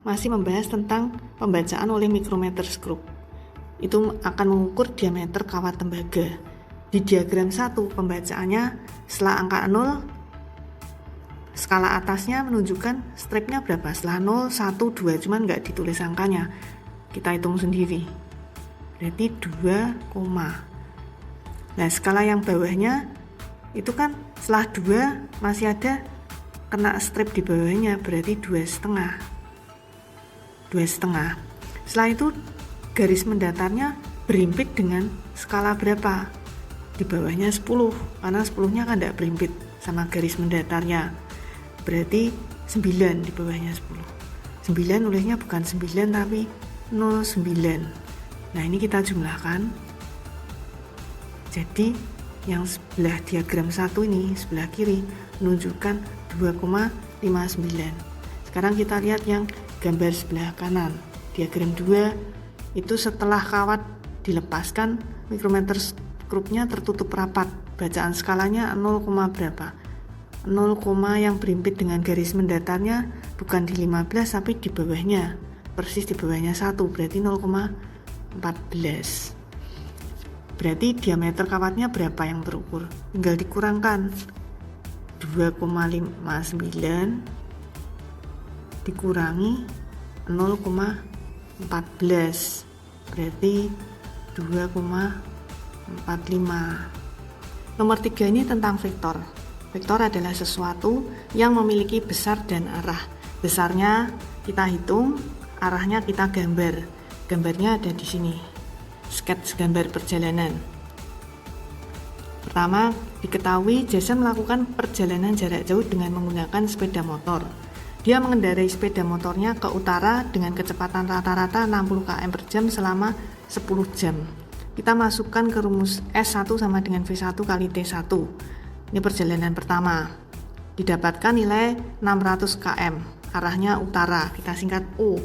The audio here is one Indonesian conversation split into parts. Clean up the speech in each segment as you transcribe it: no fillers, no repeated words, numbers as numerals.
masih membahas tentang pembacaan oleh micrometer screw. Itu akan mengukur diameter kawat tembaga. Di diagram 1 pembacaannya setelah angka 0, skala atasnya menunjukkan stripnya berapa. Setelah 0, 1, 2, cuman nggak ditulis angkanya. Kita hitung sendiri. Berarti 2, nah skala yang bawahnya itu kan setelah 2 masih ada kena strip di bawahnya, berarti 2,5. Setelah itu garis mendatarnya berimpit dengan skala berapa? Di bawahnya 10, karena 10-nya kan tidak berimpit sama garis mendatarnya. Berarti 9 di bawahnya 10. 9 nulisnya bukan 9 tapi 0,9. Nah ini kita jumlahkan. Jadi yang sebelah diagram 1 ini, sebelah kiri menunjukkan 2,59. Sekarang kita lihat yang gambar sebelah kanan. Diagram 2 itu setelah kawat dilepaskan, micrometer screw-nya tertutup rapat. Bacaan skalanya 0, berapa? 0, yang berimpit dengan garis mendatarnya bukan di 15 tapi di bawahnya. Persis di bawahnya 1, berarti 0,14. Berarti diameter kawatnya berapa yang terukur? Tinggal dikurangkan. 2,59 dikurangi 0,14 berarti 2,45. Nomor 3 ini tentang vektor. Vektor adalah sesuatu yang memiliki besar dan arah. Besarnya kita hitung, arahnya kita gambar. Gambarnya ada di sini. Skets gambar perjalanan. Pertama, diketahui Jason melakukan perjalanan jarak jauh dengan menggunakan sepeda motor. Dia mengendarai sepeda motornya ke utara dengan kecepatan rata-rata 60 km per jam selama 10 jam. Kita masukkan ke rumus S1 sama dengan V1 kali T1. Ini perjalanan pertama. Didapatkan nilai 600 km. Arahnya utara, kita singkat U.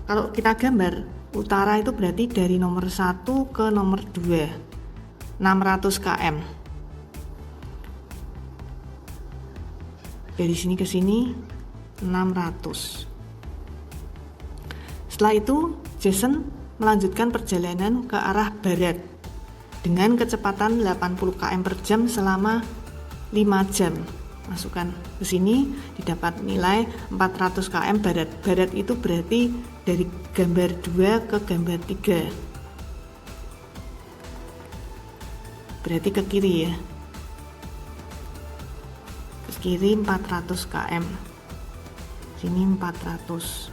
Kalau kita gambar, utara itu berarti dari nomor 1 ke nomor 2. 600 km. Dari sini ke sini 600. Setelah itu, Jason melanjutkan perjalanan ke arah barat dengan kecepatan 80 km per jam selama 5 jam. Masukkan ke sini, didapat nilai 400 km barat. Barat itu berarti dari gambar 2 ke gambar 3. Berarti ke kiri ya. Ke kiri 400 km. Sini 400.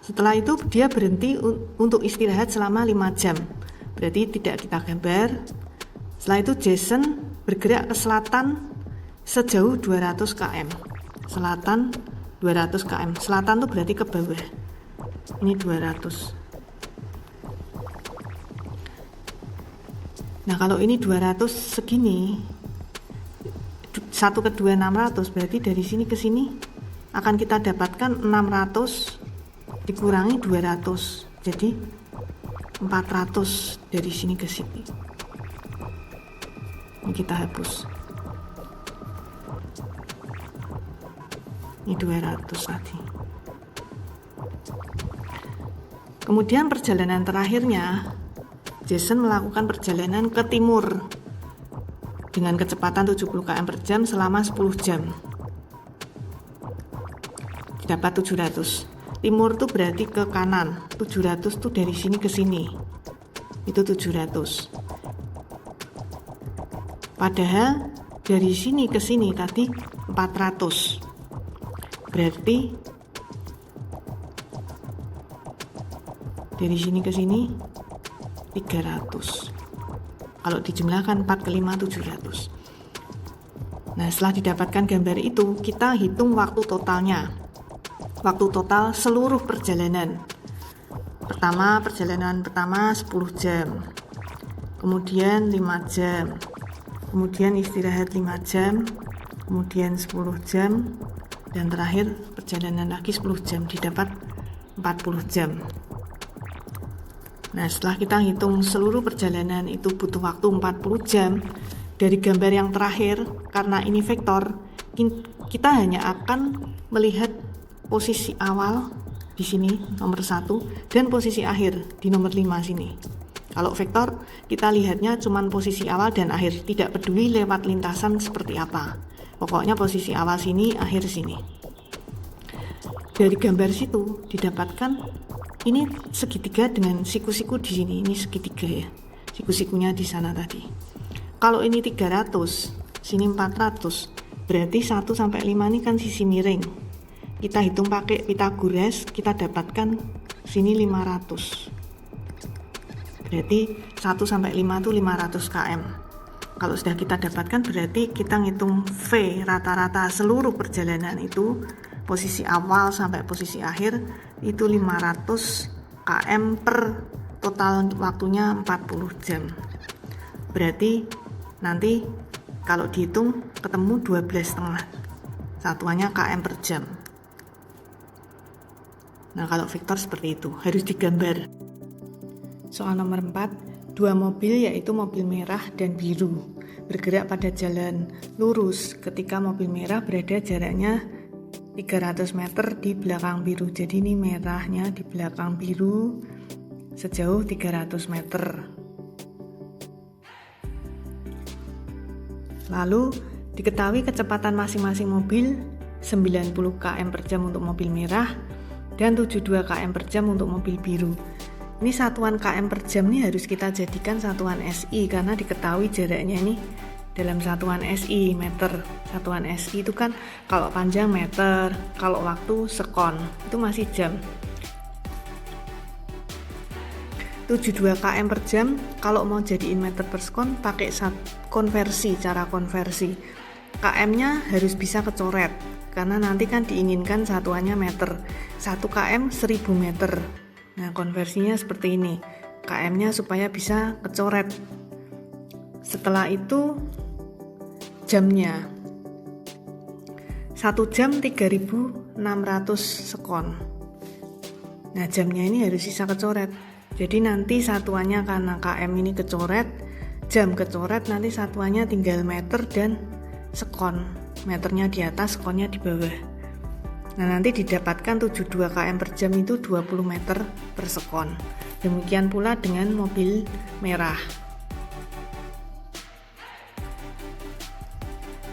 Setelah itu dia berhenti untuk istirahat selama 5 jam. Berarti tidak kita gambar. Setelah itu Jason bergerak ke selatan sejauh 200 km. Selatan 200 km. Selatan itu berarti ke bawah. Ini 200. Nah kalau ini 200 segini, 1 ke 2 600, berarti dari sini ke sini akan kita dapatkan 600 dikurangi 200, jadi 400 dari sini ke sini. Ini kita hapus. Ini 200 tadi. Kemudian perjalanan terakhirnya, Jason melakukan perjalanan ke timur dengan kecepatan 70 km per jam selama 10 jam. Dapat 700. Timur itu berarti ke kanan. 700 itu dari sini ke sini. Itu 700. Padahal dari sini ke sini tadi 400. Berarti dari sini ke sini 300. Kalau dijumlahkan 4 ke 5 700. Nah, setelah didapatkan gambar itu, kita hitung waktu totalnya. Waktu total seluruh perjalanan. Perjalanan pertama 10 jam. Kemudian 5 jam. Kemudian istirahat 5 jam. Kemudian 10 jam. Dan terakhir perjalanan lagi 10 jam. Didapat 40 jam. Nah, setelah kita hitung seluruh perjalanan itu butuh waktu 40 jam, dari gambar yang terakhir, karena ini vektor, kita hanya akan melihat posisi awal di sini nomor 1 dan posisi akhir di nomor 5 sini. Kalau vektor kita lihatnya cuma posisi awal dan akhir, tidak peduli lewat lintasan seperti apa. Pokoknya posisi awal sini, akhir sini. Dari gambar situ didapatkan ini segitiga dengan siku-siku di sini. Ini segitiga ya. Siku-sikunya di sana tadi. Kalau ini 300, sini 400, berarti 1 sampai 5 ini kan sisi miring. Kita hitung pakai Pythagoras, kita dapatkan sini 500. Berarti 1 sampai 5 itu 500 km. Kalau sudah kita dapatkan berarti kita ngitung V rata-rata seluruh perjalanan itu, posisi awal sampai posisi akhir itu 500 km per total waktunya 40 jam. Berarti nanti kalau dihitung ketemu 12,5, satuannya km per jam. Nah, kalau vektor seperti itu harus digambar. Soal nomor 4, dua mobil yaitu mobil merah dan biru bergerak pada jalan lurus ketika mobil merah berada jaraknya 300 meter di belakang biru. Jadi ini merahnya di belakang biru sejauh 300 meter. Lalu diketahui kecepatan masing-masing mobil 90 km per jam untuk mobil merah dan 72 km per jam untuk mobil biru. Ini satuan km per jam ini harus kita jadikan satuan SI karena diketahui jaraknya ini dalam satuan SI, meter. Satuan SI itu kan kalau panjang meter, kalau waktu sekon, itu masih jam. 72 km per jam kalau mau jadiin meter per sekon pakai konversi, cara konversi. KM-nya harus bisa kecoret karena nanti kan diinginkan satuannya meter. 1 km 1000 meter. Nah, konversinya seperti ini. KM-nya supaya bisa kecoret. Setelah itu jamnya. 1 jam 3600 sekon. Nah, jamnya ini harus bisa kecoret. Jadi nanti satuannya karena KM ini kecoret, jam kecoret, nanti satuannya tinggal meter dan sekon. Meternya di atas, sekonnya di bawah. Nah, nanti didapatkan 72 km per jam itu 20 meter per sekon. Demikian pula dengan mobil merah.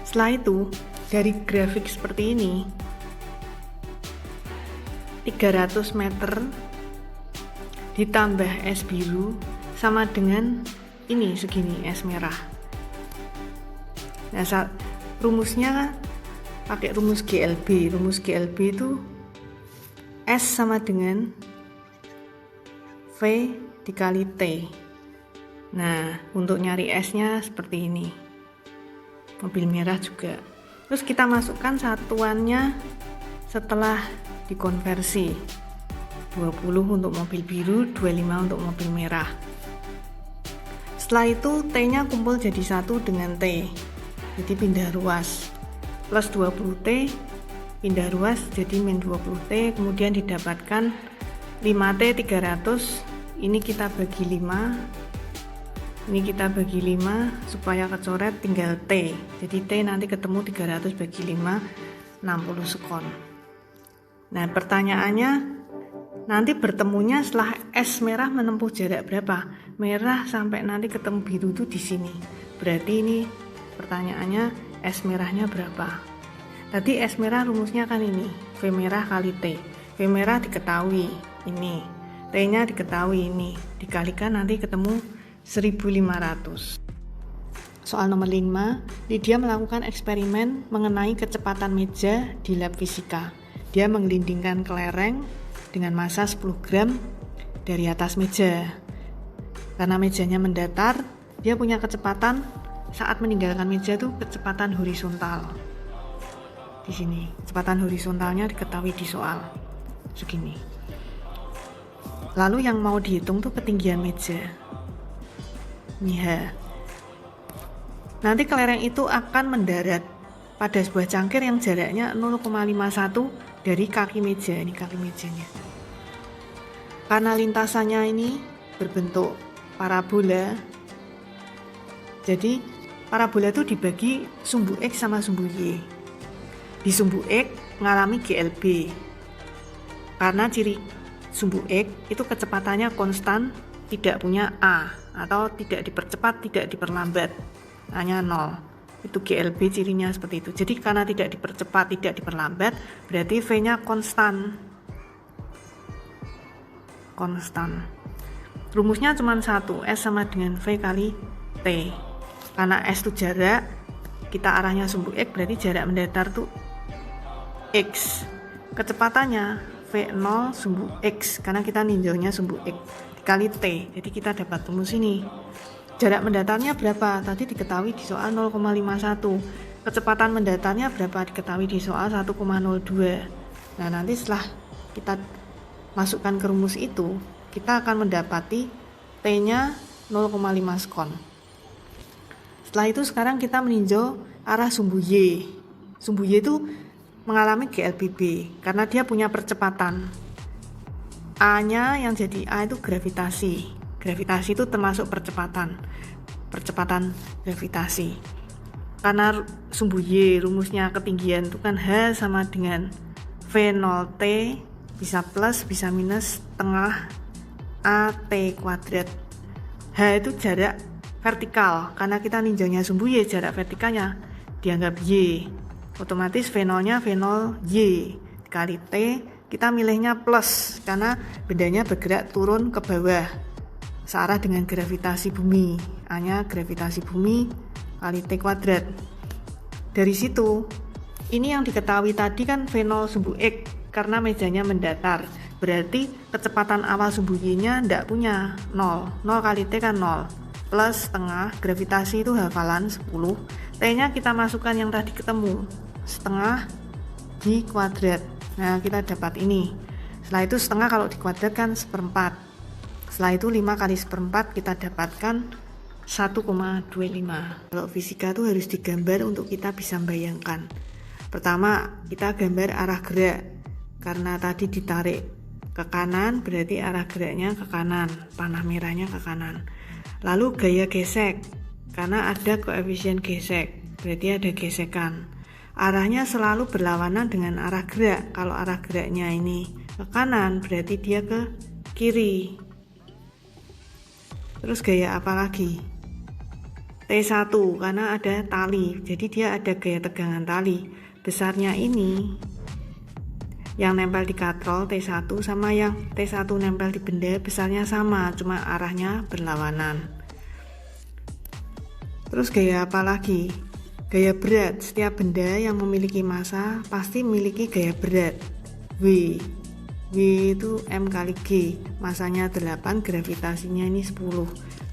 Setelah itu, dari grafik seperti ini, 300 meter ditambah es biru sama dengan ini segini es merah. Nah, rumusnya pakai rumus GLB. Rumus GLB itu S sama dengan V dikali T. Nah, untuk nyari S-nya seperti ini. Mobil merah juga. Terus kita masukkan satuannya setelah dikonversi. 20 untuk mobil biru, 25 untuk mobil merah. Setelah itu T-nya kumpul jadi 1 dengan T. Jadi pindah ruas. Plus 20T pindah ruas jadi min 20T, kemudian didapatkan 5T 300. Ini kita bagi 5. Ini kita bagi 5 supaya kecoret tinggal T. Jadi T nanti ketemu 300 bagi 5, 60 sekon. Nah, pertanyaannya nanti bertemunya setelah es merah menempuh jarak berapa? Merah sampai nanti ketemu biru itu di sini. Berarti ini pertanyaannya es merahnya berapa? Tadi es merah rumusnya kan ini, V merah kali T. V merah diketahui ini, T-nya diketahui ini, dikalikan nanti ketemu 1500. Soal nomor 5, Lydia melakukan eksperimen mengenai kecepatan meja di lab fisika. Dia menggelindingkan kelereng dengan massa 10 gram dari atas meja. Karena mejanya mendatar, dia punya kecepatan saat meninggalkan meja itu kecepatan horizontal. Di sini, kecepatan horizontalnya diketahui di soal. Segini. Lalu yang mau dihitung tuh ketinggian meja. Nih H. Nanti kelereng itu akan mendarat pada sebuah cangkir yang jaraknya 0,51 dari kaki meja. Ini kaki mejanya. Karena lintasannya ini berbentuk parabola, jadi parabola itu dibagi sumbu X sama sumbu Y. Di sumbu X mengalami GLB. Karena ciri sumbu X itu kecepatannya konstan, tidak punya A, atau tidak dipercepat, tidak diperlambat, hanya 0. Itu GLB cirinya seperti itu. Jadi karena tidak dipercepat, tidak diperlambat, berarti V-nya konstan. Rumusnya cuma satu, S sama dengan V kali T. Karena S itu jarak, kita arahnya sumbu X, berarti jarak mendatar itu X. Kecepatannya V0 sumbu X, karena kita ninjaunya sumbu X, dikali T. Jadi kita dapat rumus ini. Jarak mendatarnya berapa? Tadi diketahui di soal 0,51. Kecepatan mendatarnya berapa? Diketahui di soal 1,02. Nah, nanti setelah kita masukkan ke rumus itu, kita akan mendapati T-nya 0,5 sekon. Setelah itu sekarang kita meninjau arah sumbu Y. Sumbu Y itu mengalami GLBB karena dia punya percepatan. A-nya yang jadi A itu gravitasi. Gravitasi itu termasuk percepatan gravitasi. Karena sumbu Y rumusnya ketinggian itu kan H sama dengan V0T, bisa plus bisa minus tengah AT kuadrat. H itu jarak vertikal, karena kita ninjaunya sumbu Y, jarak vertikalnya dianggap Y. Otomatis V0-nya V0 Y dikali T, kita milihnya plus karena bendanya bergerak turun ke bawah searah dengan gravitasi bumi. A-nya gravitasi bumi kali T kuadrat. Dari situ, ini yang diketahui tadi kan V0 sumbu X karena mejanya mendatar. Berarti kecepatan awal sumbu Y-nya tidak punya 0. 0 kali T kan 0. Plus setengah, gravitasi itu hafalan 10. T-nya kita masukkan yang tadi ketemu, setengah G kuadrat. Nah, kita dapat ini. Setelah itu setengah kalau dikuadratkan seperempat. Setelah itu 5 kali seperempat kita dapatkan 1,25. Kalau fisika itu harus digambar untuk kita bisa membayangkan. Pertama, kita gambar arah gerak. Karena tadi ditarik ke kanan, berarti arah geraknya ke kanan, panah merahnya ke kanan. Lalu gaya gesek, karena ada koefisien gesek, berarti ada gesekan. Arahnya selalu berlawanan dengan arah gerak. Kalau arah geraknya ini ke kanan, berarti dia ke kiri. Terus gaya apa lagi? T1, karena ada tali, jadi dia ada gaya tegangan tali. Besarnya ini yang nempel di katrol T1 sama yang T1 nempel di benda besarnya sama, cuma arahnya berlawanan. Terus gaya apa lagi? Gaya berat. Setiap benda yang memiliki massa pasti memiliki gaya berat W. W itu M kali G, masanya 8, gravitasinya ini 10,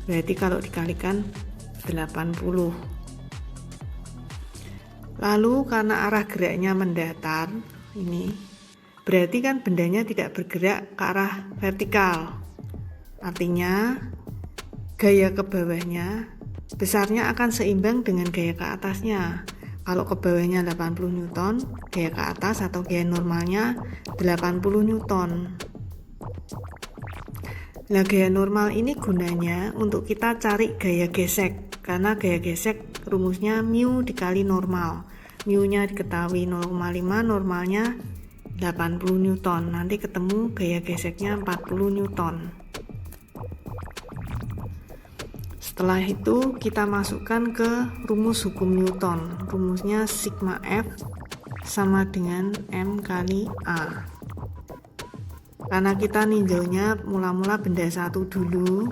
berarti kalau dikalikan 80. Lalu karena arah geraknya mendatar ini, berarti kan bendanya tidak bergerak ke arah vertikal. Artinya gaya ke bawahnya besarnya akan seimbang dengan gaya ke atasnya. Kalau ke bawahnya 80 Newton, gaya ke atas atau gaya normalnya 80 Newton. Nah, gaya normal ini gunanya untuk kita cari gaya gesek. Karena gaya gesek rumusnya mu dikali normal. Mu-nya diketahui 0,5, normalnya 80 Newton. Nanti ketemu gaya geseknya 40 Newton. Setelah itu kita masukkan ke rumus hukum Newton. Rumusnya sigma F sama dengan M kali A. Karena kita ninjaunya mula-mula benda satu dulu,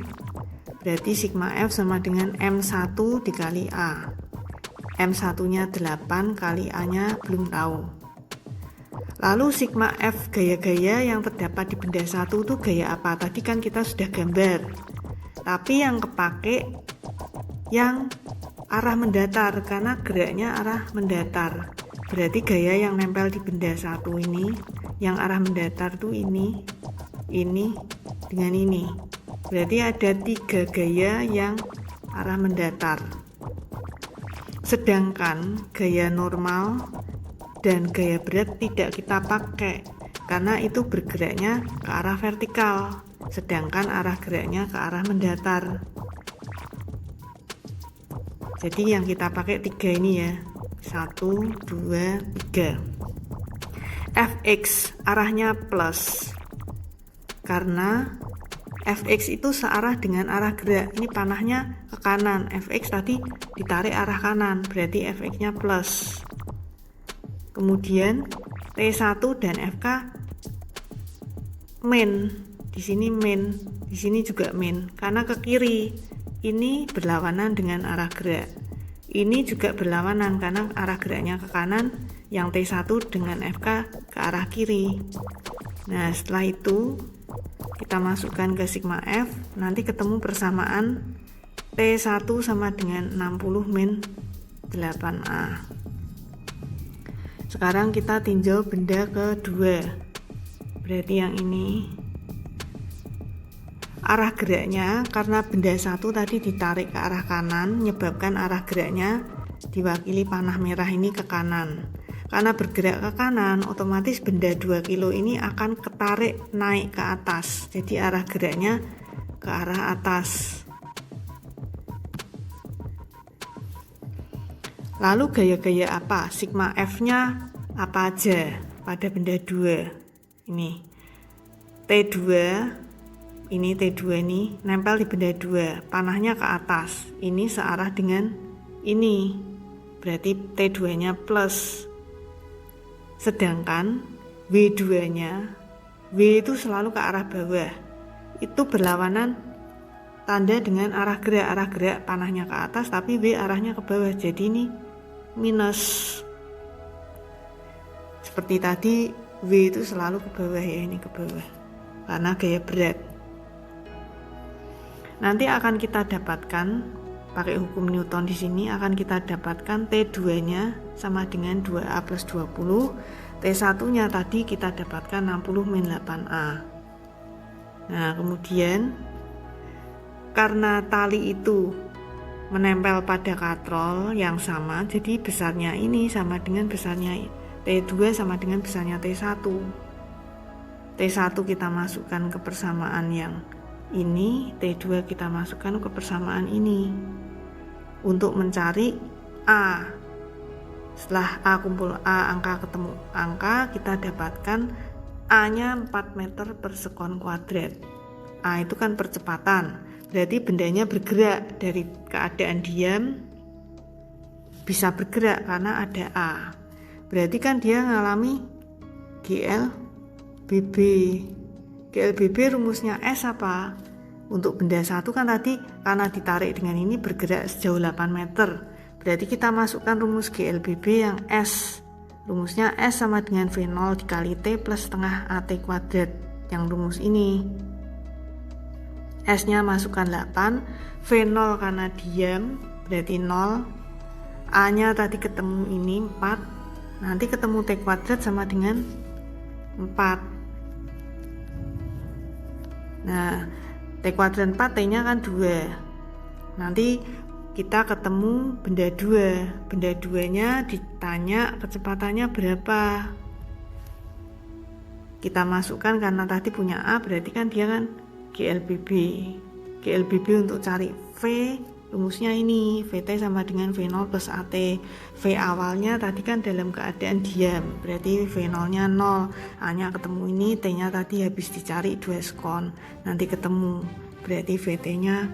berarti sigma F sama dengan M1 dikali A. M1-nya 8 kali A-nya belum tahu. Lalu sigma F gaya-gaya yang terdapat di benda satu itu gaya apa? Tadi kan kita sudah gambar. Tapi yang kepake yang arah mendatar karena geraknya arah mendatar. Berarti gaya yang nempel di benda satu ini, yang arah mendatar tuh ini dengan ini. Berarti ada 3 gaya yang arah mendatar. Sedangkan gaya normal dan gaya berat tidak kita pakai karena itu bergeraknya ke arah vertikal. Sedangkan arah geraknya ke arah mendatar. Jadi yang kita pakai 3 ini ya. 1, 2, 3. Fx arahnya plus. Karena Fx itu searah dengan arah gerak. Ini panahnya ke kanan. Fx tadi ditarik arah kanan, berarti Fx-nya plus. Kemudian T1 dan Fk min. Di sini min, di sini juga min. Karena ke kiri. Ini berlawanan dengan arah gerak. Ini juga berlawanan karena arah geraknya ke kanan, yang T1 dengan Fk ke arah kiri. Nah, setelah itu kita masukkan ke sigma F, nanti ketemu persamaan T1 sama dengan 60 min 8A. Sekarang kita tinjau benda kedua. Berarti yang ini. Arah geraknya, karena benda 1 tadi ditarik ke arah kanan, menyebabkan arah geraknya diwakili panah merah ini ke kanan. Karena bergerak ke kanan, otomatis benda 2 kilo ini akan ketarik naik ke atas. Jadi arah geraknya ke arah atas. Lalu gaya-gaya apa? Sigma F-nya apa aja pada benda 2? Ini T2, ini T2 ini nempel di benda 2, panahnya ke atas. Ini searah dengan ini. Berarti T2-nya plus. Sedangkan W2-nya, W itu selalu ke arah bawah. Itu berlawanan tanda dengan arah gerak panahnya ke atas, tapi W arahnya ke bawah. Jadi ini minus. Seperti tadi, W itu selalu ke bawah ya, ini ke bawah. Karena gaya berat. Nanti akan kita dapatkan pakai hukum Newton di sini akan kita dapatkan T2-nya sama dengan 2A plus 20. T1-nya tadi kita dapatkan 60 min 8A. Nah, kemudian karena tali itu menempel pada katrol yang sama, jadi besarnya ini sama dengan besarnya T2 sama dengan besarnya T1. T1 kita masukkan ke persamaan yang ini, T2 kita masukkan ke persamaan ini untuk mencari A. Setelah A kumpul A, angka ketemu angka, kita dapatkan A-nya 4 meter per sekon kuadrat. A itu kan percepatan, berarti bendanya bergerak dari keadaan diam bisa bergerak karena ada A. Berarti kan dia mengalami GLBB. GLBB rumusnya S apa? Untuk benda 1 kan tadi karena ditarik dengan ini bergerak sejauh 8 meter. Berarti kita masukkan rumus GLBB yang S. Rumusnya S sama dengan V0 dikali T plus setengah AT kuadrat. Yang rumus ini. S-nya masukkan 8. V0 karena diam berarti 0. A-nya tadi ketemu ini 4. Nanti ketemu T kuadrat sama dengan 4. Nah, T kuadrat 4, T-nya kan 2. Nanti kita ketemu benda 2. Benda 2-nya ditanya kecepatannya berapa. Kita masukkan karena tadi punya A, berarti kan dia kan GLBB. GLBB untuk cari V, rumusnya ini. VT sama dengan V0 plus AT. V awalnya tadi kan dalam keadaan diam, berarti V0-nya 0. A-nya ketemu ini, T-nya tadi habis dicari 2 sekon. Nanti ketemu, berarti VT-nya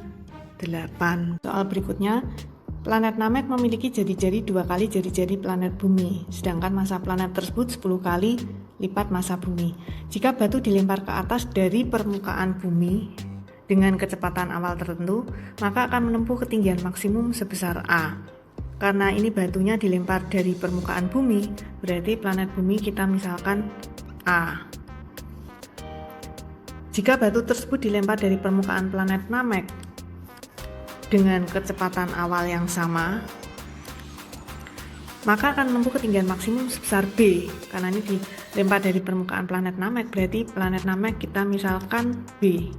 8. Soal berikutnya, planet Namek memiliki jari-jari 2 kali jari-jari planet Bumi, sedangkan massa planet tersebut 10 kali lipat massa Bumi. Jika batu dilempar ke atas dari permukaan Bumi dengan kecepatan awal tertentu, maka akan menempuh ketinggian maksimum sebesar A. Karena ini batunya dilempar dari permukaan Bumi, berarti planet Bumi kita misalkan A. Jika batu tersebut dilempar dari permukaan planet Namek dengan kecepatan awal yang sama, maka akan menempuh ketinggian maksimum sebesar B. Karena ini dilempar dari permukaan planet Namek, berarti planet Namek kita misalkan B.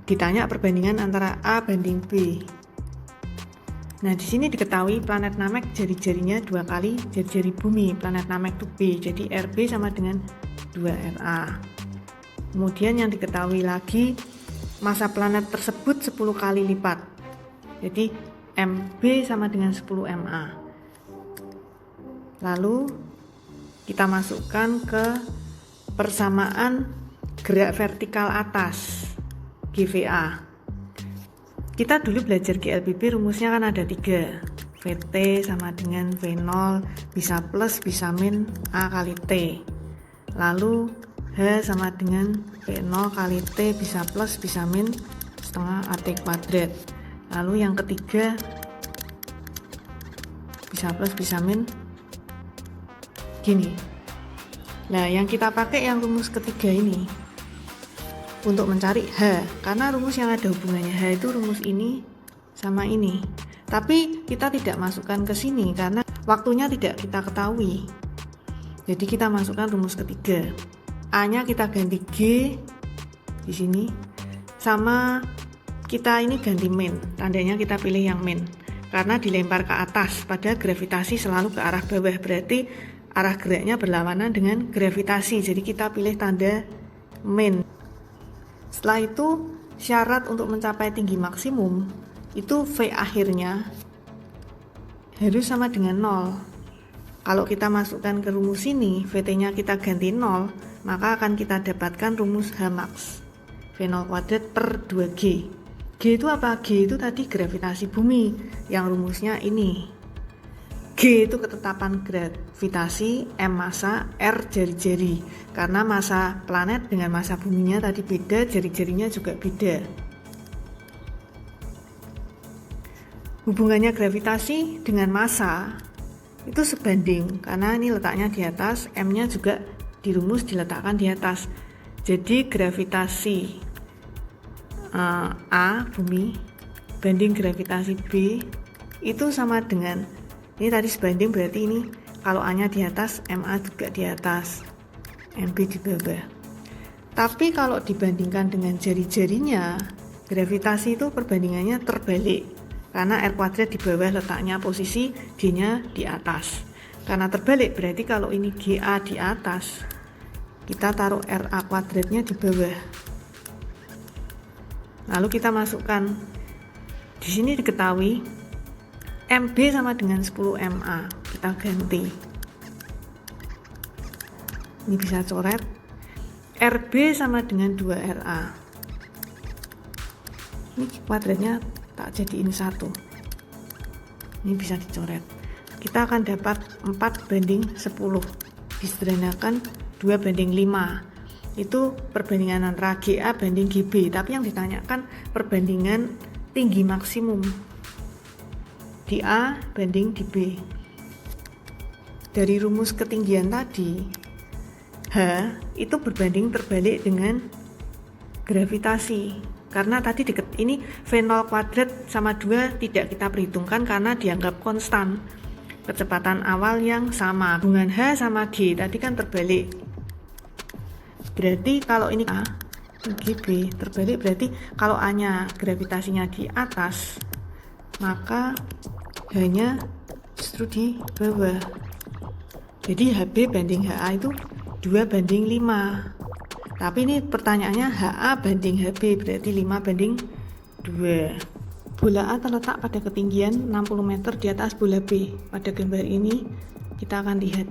Ditanya perbandingan antara A banding B. Nah, di sini diketahui planet Namek jari-jarinya 2 kali jari-jari Bumi. Planet Namek itu B, jadi RB sama dengan 2RA. Kemudian yang diketahui lagi, massa planet tersebut 10 kali lipat. Jadi MB sama dengan 10 MA. Lalu kita masukkan ke persamaan gerak vertikal atas GVA. Kita dulu belajar GLBB, rumusnya kan ada 3. VT sama dengan V0 bisa plus bisa min A kali T. Lalu H sama dengan V0 kali T bisa plus bisa min setengah AT kuadrat. Lalu yang ketiga bisa plus bisa min gini. Nah, yang kita pakai yang rumus ketiga ini untuk mencari H, karena rumus yang ada hubungannya H itu rumus ini sama ini. Tapi kita tidak masukkan ke sini karena waktunya tidak kita ketahui. Jadi kita masukkan rumus ketiga. A-nya kita ganti G di sini, sama kita ini ganti min. Tandanya kita pilih yang min karena dilempar ke atas, pada gravitasi selalu ke arah bawah, berarti arah geraknya berlawanan dengan gravitasi. Jadi kita pilih tanda min. Setelah itu syarat untuk mencapai tinggi maksimum itu V akhirnya harus sama dengan 0. Kalau kita masukkan ke rumus ini, VT-nya kita ganti 0, maka akan kita dapatkan rumus Hmax V0 kuadrat per 2G. G itu apa? G itu tadi gravitasi bumi, yang rumusnya ini. G itu ketetapan gravitasi, M masa, R jari-jari. Karena masa planet dengan masa buminya tadi beda, jari-jarinya juga beda. Hubungannya gravitasi dengan massa itu sebanding, karena ini letaknya di atas, M-nya juga di rumus diletakkan di atas. Jadi gravitasi A, bumi, banding gravitasi B itu sama dengan, ini tadi sebanding, berarti ini kalau A-nya di atas, MA juga di atas, MB di bawah. Tapi kalau dibandingkan dengan jari-jarinya, gravitasi itu perbandingannya terbalik, karena R kuadrat di bawah letaknya posisi, D-nya di atas. Karena terbalik berarti kalau ini GA di atas, kita taruh RA kuadratnya di bawah. Lalu kita masukkan, di sini diketahui MB sama dengan 10 MA, kita ganti. Ini bisa coret. RB sama dengan 2 RA. Ini kuadratnya tak jadiin 1. Ini bisa dicoret. Kita akan dapat 4 banding 10. Disederhanakan 2 banding 5. Itu perbandingan antara GA banding GB. Tapi yang ditanyakan perbandingan tinggi maksimum di A banding di B. Dari rumus ketinggian tadi, H itu berbanding terbalik dengan gravitasi. Karena tadi ini V0 kuadrat sama 2 tidak kita perhitungkan karena dianggap konstan. Kecepatan awal yang sama. Hubungan H sama G tadi kan terbalik. Berarti kalau ini A GB terbalik, berarti kalau A-nya gravitasinya di atas, maka H-nya justru di bawah. Jadi HB banding HA itu 2 banding 5. Tapi ini pertanyaannya HA banding HB, berarti 5 banding 2. Bola A terletak pada ketinggian 60 meter di atas bola B. Pada gambar ini kita akan lihat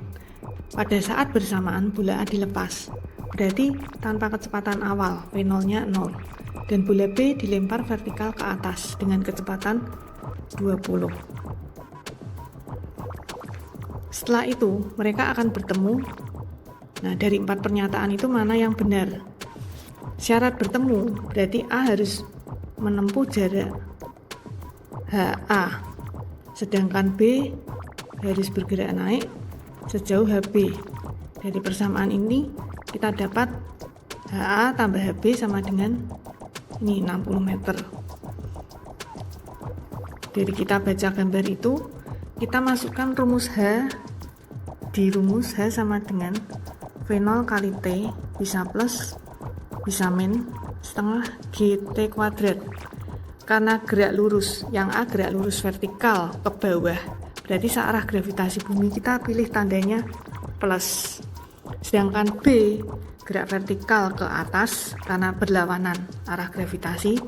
pada saat bersamaan bola A dilepas, berarti tanpa kecepatan awal, V0-nya 0, dan bola B dilempar vertikal ke atas dengan kecepatan 20. Setelah itu mereka akan bertemu. Nah, dari 4 pernyataan itu mana yang benar? Syarat bertemu berarti A harus menempuh jarak HA, sedangkan B harus bergerak naik sejauh HB. Dari persamaan ini kita dapat HA tambah HB sama dengan ini 60 meter. Dari kita baca gambar itu, kita masukkan rumus H. Di rumus H sama dengan V0 kali T bisa plus bisa min setengah GT kuadrat. Karena gerak lurus, yang A gerak lurus vertikal ke bawah, berarti searah gravitasi bumi, kita pilih tandanya plus. Sedangkan B gerak vertikal ke atas karena berlawanan arah gravitasi,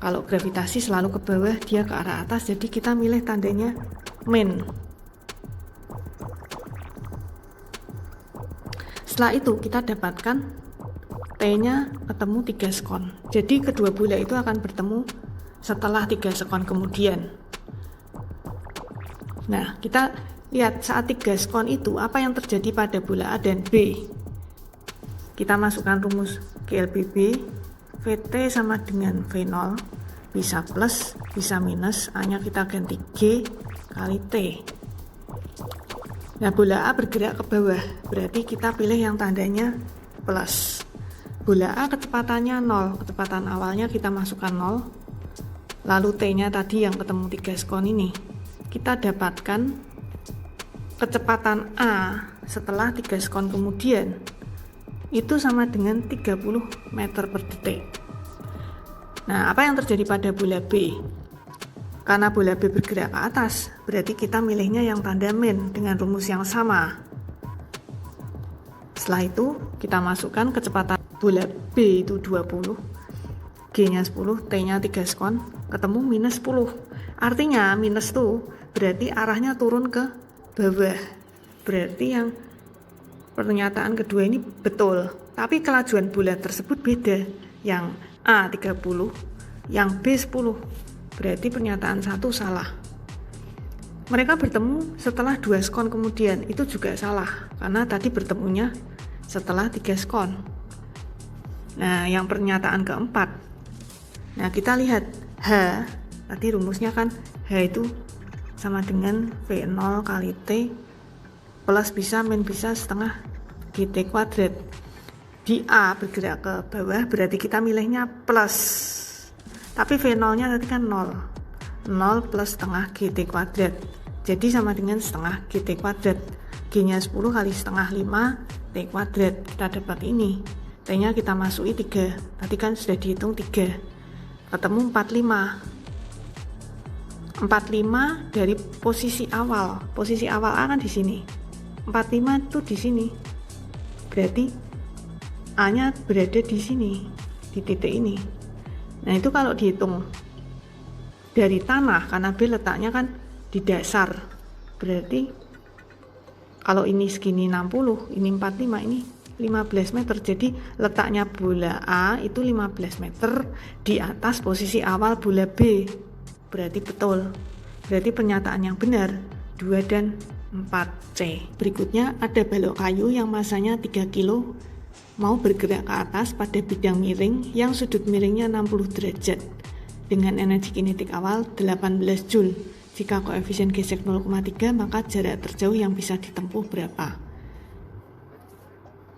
Kalau gravitasi selalu ke bawah, dia ke arah atas, jadi kita milih tandanya min. Setelah itu kita dapatkan T-nya ketemu 3 sekon. Jadi kedua bola itu akan bertemu setelah 3 sekon kemudian. Nah, kita lihat saat 3 sekon itu apa yang terjadi pada bola A dan B. Kita masukkan rumus GLBB, VT sama dengan V0, bisa plus, bisa minus, A-nya kita ganti G kali T. Nah, bola A bergerak ke bawah, berarti kita pilih yang tandanya plus. Bola A kecepatannya 0, kecepatan awalnya kita masukkan 0, lalu T-nya tadi yang ketemu 3 sekon ini. Kita dapatkan kecepatan A setelah 3 sekon kemudian, itu sama dengan 30 meter per detik. Nah, apa yang terjadi pada bola B? Karena bola B bergerak ke atas, berarti kita milihnya yang tanda min dengan rumus yang sama. Setelah itu, kita masukkan kecepatan bola B itu 20, G-nya 10, T-nya 3 sekon, ketemu minus 10. Artinya minus itu berarti arahnya turun ke bawah. Berarti yang pernyataan kedua ini betul. Tapi kelajuan bola tersebut beda. Yang A 30, yang B 10. Berarti pernyataan 1 salah. Mereka bertemu setelah 2 sekon kemudian, itu juga salah karena tadi bertemunya setelah 3 sekon. Nah, yang pernyataan keempat. Nah, kita lihat H, tadi rumusnya kan H itu sama dengan V0 kali T plus bisa min bisa setengah GT kuadrat. Di A bergerak ke bawah, berarti kita milihnya plus. Tapi V0-nya tadi kan 0. 0 plus setengah GT kuadrat. Jadi sama dengan setengah GT kuadrat. G-nya 10 kali setengah 5 T kuadrat. Kita dapat ini. T-nya kita masuki 3. Tadi kan sudah dihitung 3. Ketemu 45. 45 dari posisi awal. Posisi awal A kan di sini. 45 itu di sini. Berarti A-nya berada di sini, di titik ini. Nah, itu kalau dihitung dari tanah, karena B letaknya kan di dasar, berarti kalau ini segini 60, ini 45, ini 15 meter. Jadi letaknya bola A itu 15 meter di atas posisi awal bola B. Berarti betul. Berarti pernyataan yang benar 2 dan 4C. Berikutnya ada balok kayu yang masanya 3 kilo mau bergerak ke atas pada bidang miring yang sudut miringnya 60 derajat dengan energi kinetik awal 18 Joule. Jika koefisien gesek 0,3, maka jarak terjauh yang bisa ditempuh berapa?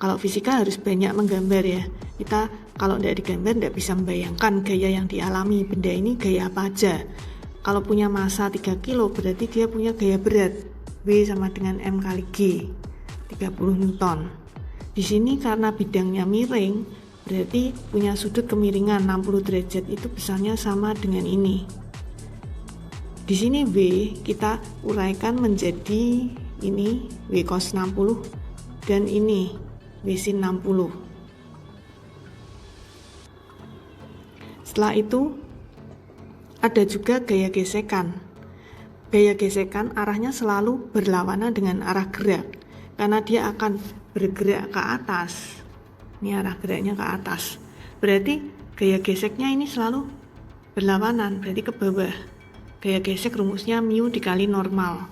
Kalau fisika harus banyak menggambar ya. Kita kalau tidak digambar tidak bisa membayangkan gaya yang dialami benda ini gaya apa aja. Kalau punya massa 3 kilo berarti dia punya gaya berat W sama dengan M kali G 30 Newton. Di sini karena bidangnya miring, berarti punya sudut kemiringan 60 derajat itu besarnya sama dengan ini. Di sini W kita uraikan menjadi ini W cos 60 dan ini W sin 60. Setelah itu ada juga gaya gesekan. Gaya gesekan arahnya selalu berlawanan dengan arah gerak karena dia akan bergerak ke atas. Ini arah geraknya ke atas. Berarti gaya geseknya ini selalu berlawanan, berarti ke bawah. Gaya gesek rumusnya mu dikali normal.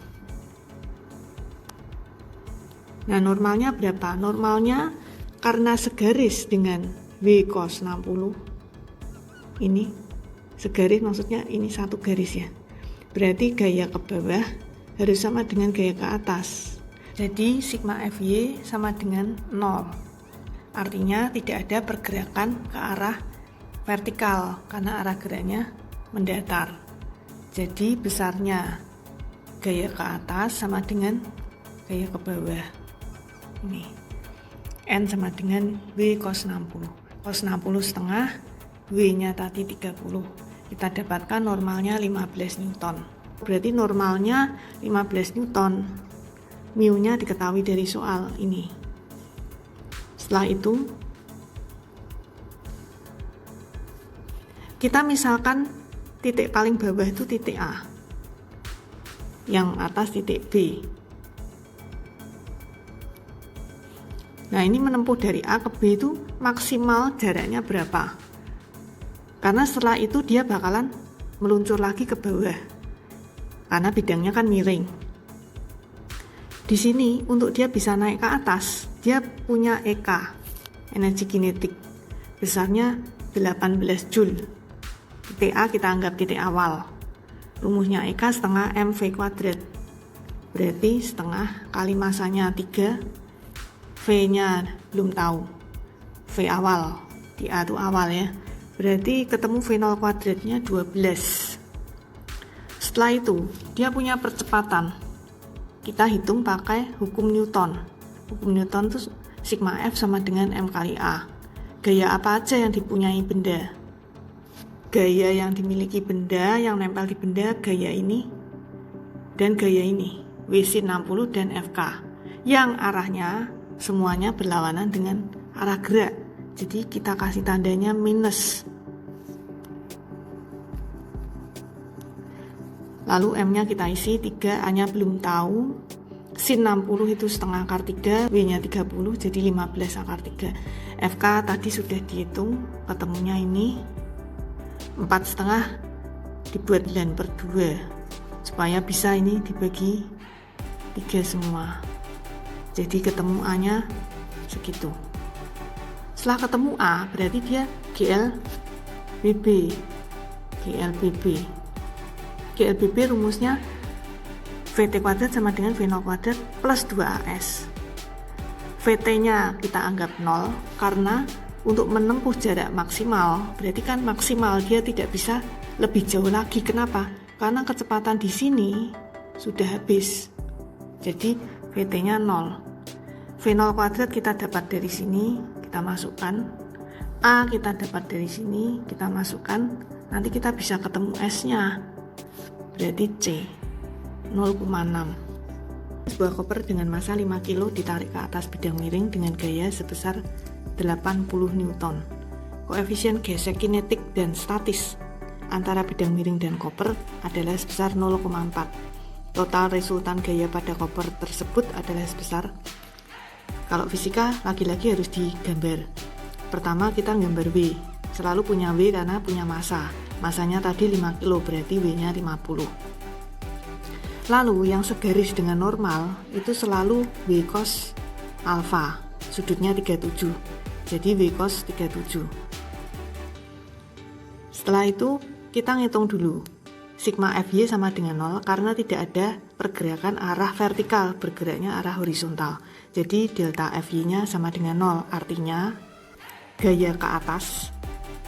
Nah, normalnya berapa? Normalnya karena segaris dengan W cos 60. Ini segaris, maksudnya ini satu garis ya. Berarti gaya ke bawah harus sama dengan gaya ke atas. Jadi sigma Fy sama dengan 0. Artinya tidak ada pergerakan ke arah vertikal karena arah geraknya mendatar. Jadi besarnya gaya ke atas sama dengan gaya ke bawah. Ini N sama dengan W cos 60. Cos 60 setengah, W-nya tadi 30. Kita dapatkan normalnya 15 Newton. Berarti normalnya 15 Newton. Mu-nya diketahui dari soal ini. Setelah itu Kita misalkan titik paling bawah itu titik A, yang atas titik B. Nah, ini menempuh dari A ke B itu maksimal jaraknya berapa? Karena setelah itu dia bakalan meluncur lagi ke bawah, karena bidangnya kan miring. Di sini untuk dia bisa naik ke atas, dia punya EK, energi kinetik, besarnya 18 Joule. Titik A kita anggap titik awal. Rumusnya EK setengah mv kuadrat. Berarti setengah kali masanya 3, V-nya belum tahu. V awal, di A itu awal ya. Berarti ketemu V0 kuadratnya 12. Setelah itu, dia punya percepatan. Kita hitung pakai hukum Newton. Hukum Newton itu sigma F sama dengan M kali A. Gaya apa aja yang dipunyai benda? Gaya yang dimiliki benda, yang nempel di benda, gaya ini dan gaya ini, WC60 dan FK. Yang arahnya semuanya berlawanan dengan arah gerak. Jadi kita kasih tandanya minus. Lalu M-nya kita isi 3, A-nya belum tahu. Sin 60 itu setengah akar 3, W-nya 30, jadi 15 akar 3. FK tadi sudah dihitung, ketemunya ini 4 setengah dibuat 9/2, supaya bisa ini dibagi 3 semua. Jadi ketemu A-nya segitu. Setelah ketemu A, berarti dia GLBB. GLBB rumusnya VT kuadrat sama dengan V0 kuadrat plus 2AS. VT-nya kita anggap 0 karena untuk menempuh jarak maksimal, berarti kan maksimal dia tidak bisa lebih jauh lagi. Kenapa? Karena kecepatan di sini sudah habis. Jadi VT-nya 0. V0 kuadrat kita dapat dari sini, kita masukkan. A kita dapat dari sini, kita masukkan. Nanti kita bisa ketemu S-nya. Berarti C 0,6. Sebuah koper dengan massa 5 kg ditarik ke atas bidang miring dengan gaya sebesar 80 Newton. Koefisien gesek kinetik dan statis antara bidang miring dan koper adalah sebesar 0,4. Total resultan gaya pada koper tersebut adalah sebesar, kalau fisika lagi-lagi harus digambar. Pertama kita gambar W, selalu punya W karena punya massa. Masanya tadi 5 kg, berarti W-nya 50. Lalu yang segaris dengan normal itu selalu W cos alfa, sudutnya 37. Jadi W cos 37. Setelah itu kita ngitung dulu. Sigma Fy sama dengan 0 karena tidak ada pergerakan arah vertikal, bergeraknya arah horizontal. Jadi delta Fy-nya sama dengan 0, artinya gaya ke atas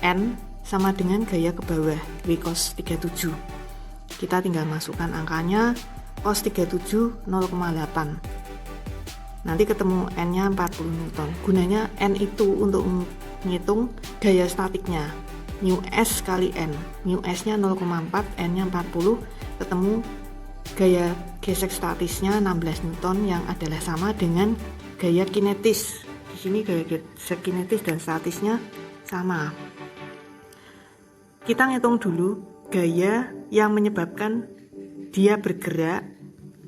N sama dengan gaya ke bawah W cos 37. Kita tinggal masukkan angkanya, cos 37 0,8. Nanti ketemu N-nya 40 Newton. Gunanya N itu untuk menghitung gaya statiknya. Mu S kali N. Mu S-nya 0,4, N-nya 40, ketemu gaya gesek statisnya 16 Newton yang adalah sama dengan gaya kinetis. Di sini gaya gesek kinetis dan statisnya sama. Kita ngitung dulu gaya yang menyebabkan dia bergerak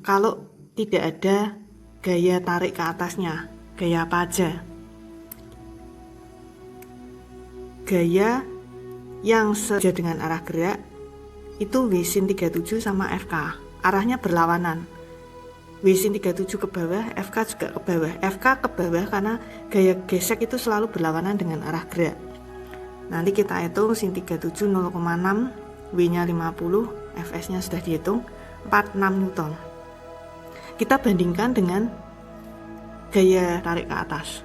kalau tidak ada gaya tarik ke atasnya. Gaya apa aja? Gaya yang sejajar dengan arah gerak itu W sin 37 sama FK. Arahnya berlawanan. W sin 37 ke bawah, FK juga ke bawah. FK ke bawah karena gaya gesek itu selalu berlawanan dengan arah gerak. Nanti kita hitung sin 37 0,6, W-nya 50, Fs-nya sudah dihitung 46 Newton. Kita bandingkan dengan gaya tarik ke atas.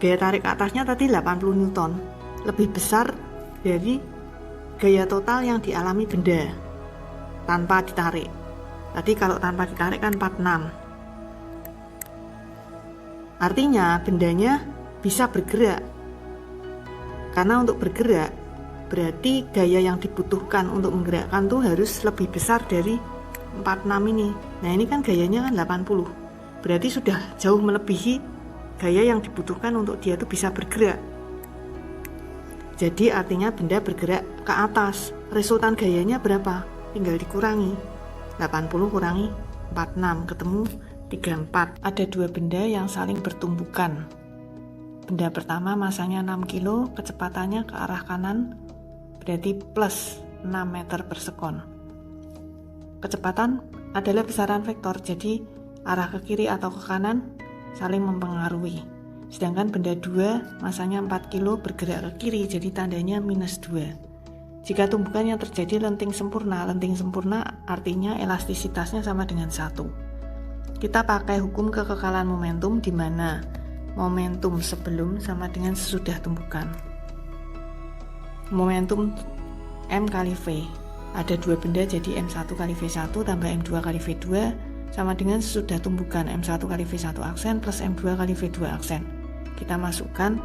Gaya tarik ke atasnya tadi 80 Newton, lebih besar dari gaya total yang dialami benda tanpa ditarik. Tadi kalau tanpa ditarik kan 46. Artinya bendanya bisa bergerak. Karena untuk bergerak berarti gaya yang dibutuhkan untuk menggerakkan tuh harus lebih besar dari 46 ini. Nah ini kan gayanya kan 80. Berarti sudah jauh melebihi gaya yang dibutuhkan untuk dia tuh bisa bergerak. Jadi artinya benda bergerak ke atas. Resultan gayanya berapa? Tinggal dikurangi. 80 kurangi 46 ketemu 34. Ada dua benda yang saling bertumbukan. Benda pertama masanya 6 kilo, kecepatannya ke arah kanan berarti plus 6 meter per sekon. Kecepatan adalah besaran vektor, jadi arah ke kiri atau ke kanan saling mempengaruhi. Sedangkan benda 2 masanya 4 kilo bergerak ke kiri, jadi tandanya minus 2. Jika tumbukan yang terjadi lenting sempurna artinya elastisitasnya sama dengan 1. Kita pakai hukum kekekalan momentum di mana momentum sebelum sama dengan sesudah tumbukan. Momentum M kali V. Ada dua benda jadi M1 kali V1 tambah M2 kali V2 sama dengan sesudah tumbukan M1 kali V1 aksen plus M2 kali V2 aksen. Kita masukkan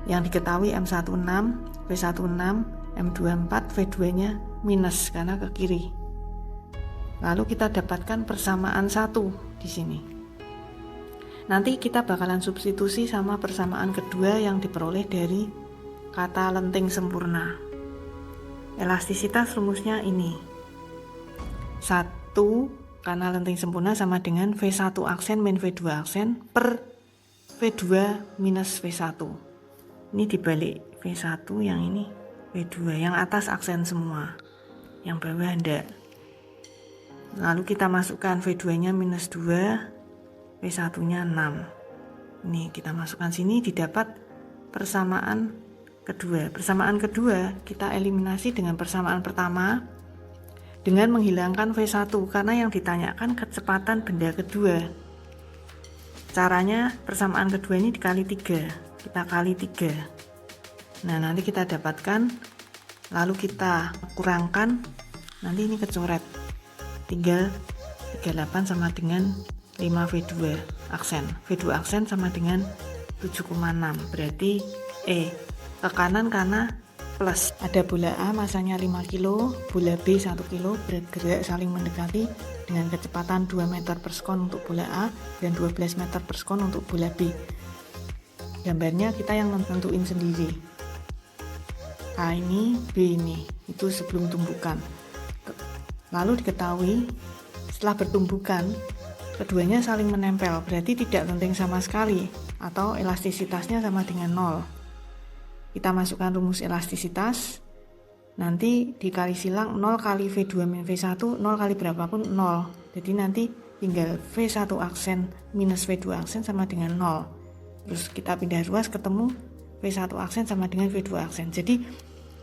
yang diketahui M16, V16, M24, V2 nya minus karena ke kiri. Lalu kita dapatkan persamaan 1 di sini. Nanti kita bakalan substitusi sama persamaan kedua yang diperoleh dari kata lenting sempurna. Elastisitas rumusnya ini. 1 karena lenting sempurna sama dengan V1 aksen min V2 aksen per V2 minus V1. Ini dibalik V1 yang ini V2, yang atas aksen semua, yang bawah enggak. Lalu kita masukkan V2 nya minus 2, V1 nya 6. Ini kita masukkan sini, didapat persamaan kedua. Persamaan kedua kita eliminasi dengan persamaan pertama dengan menghilangkan V1 karena yang ditanyakan kecepatan benda kedua. Caranya persamaan kedua ini dikali 3, kita kali 3. Nah nanti kita dapatkan, lalu kita kurangkan, nanti ini kecoret 338 sama dengan 5 V2 aksen. V2 aksen sama dengan 7,6, berarti ke kanan karena plus. Ada bola A masanya 5 kilo, bola B 1 kilo bergerak saling mendekati dengan kecepatan 2 meter per sekon untuk bola A dan 12 meter per sekon untuk bola B. Gambarnya kita yang nentuin sendiri. A ini, B ini, itu sebelum tumbukan. Lalu diketahui setelah bertumbukan keduanya saling menempel, berarti tidak lenting sama sekali atau elastisitasnya sama dengan 0. Kita masukkan rumus elastisitas, nanti dikali silang 0 kali V2 min V1, 0 kali berapapun 0. Jadi nanti tinggal V1 aksen minus V2 aksen sama dengan 0. Terus kita pindah ruas ketemu V1 aksen sama dengan V2 aksen. Jadi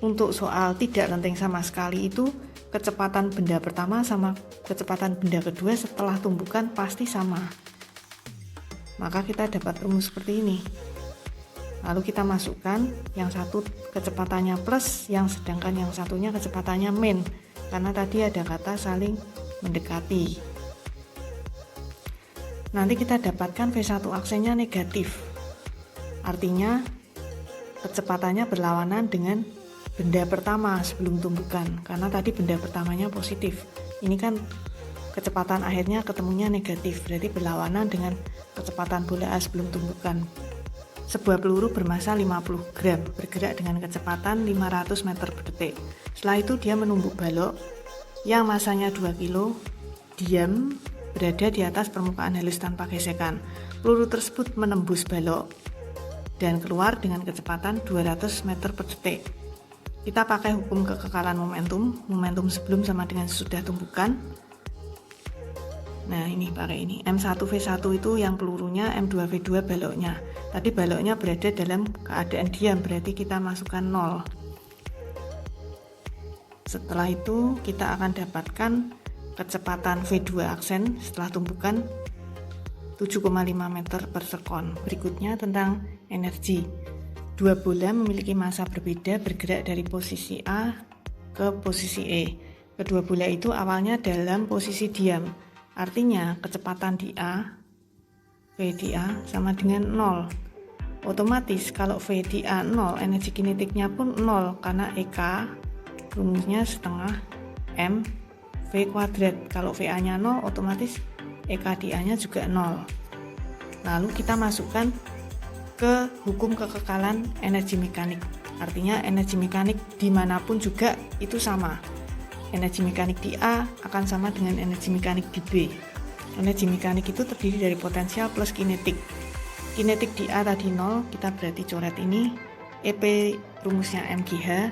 untuk soal tidak lenting sama sekali itu kecepatan benda pertama sama kecepatan benda kedua setelah tumbukan pasti sama. Maka kita dapat rumus seperti ini. Lalu kita masukkan yang satu kecepatannya plus, yang sedangkan yang satunya kecepatannya min, karena tadi ada kata saling mendekati. Nanti kita dapatkan V1 aksennya negatif, artinya kecepatannya berlawanan dengan benda pertama sebelum tumbukan, karena tadi benda pertamanya positif. Ini kan kecepatan akhirnya ketemunya negatif, berarti berlawanan dengan kecepatan bola A sebelum tumbukan. Sebuah peluru bermasa 50 gram bergerak dengan kecepatan 500 meter per detik. Setelah itu dia menumbuk balok yang masanya 2 kilo diam berada di atas permukaan halus tanpa gesekan. Peluru tersebut menembus balok dan keluar dengan kecepatan 200 meter per detik. Kita pakai hukum kekekalan momentum sebelum sama dengan sesudah tumbukan. Nah ini pakai ini, M1V1 itu yang pelurunya, M2V2 baloknya. Tadi baloknya berada dalam keadaan diam, berarti kita masukkan 0. Setelah itu kita akan dapatkan kecepatan V2 aksen setelah tumbukan 7,5 meter per sekon. Berikutnya tentang energi. Dua bola memiliki massa berbeda bergerak dari posisi A ke posisi E. Kedua bola itu awalnya dalam posisi diam. Artinya kecepatan di A, V di A sama dengan 0. Otomatis kalau V di A 0, energi kinetiknya pun 0 karena EK rumusnya setengah M V kuadrat. Kalau VA nya 0, otomatis EK di A nya juga 0. Lalu kita masukkan ke hukum kekekalan energi mekanik. Artinya energi mekanik dimanapun juga itu sama. Energi mekanik di A akan sama dengan energi mekanik di B. Energi mekanik itu terdiri dari potensial plus kinetik. Kinetik di A tadi 0, kita berarti coret ini. EP rumusnya MGH,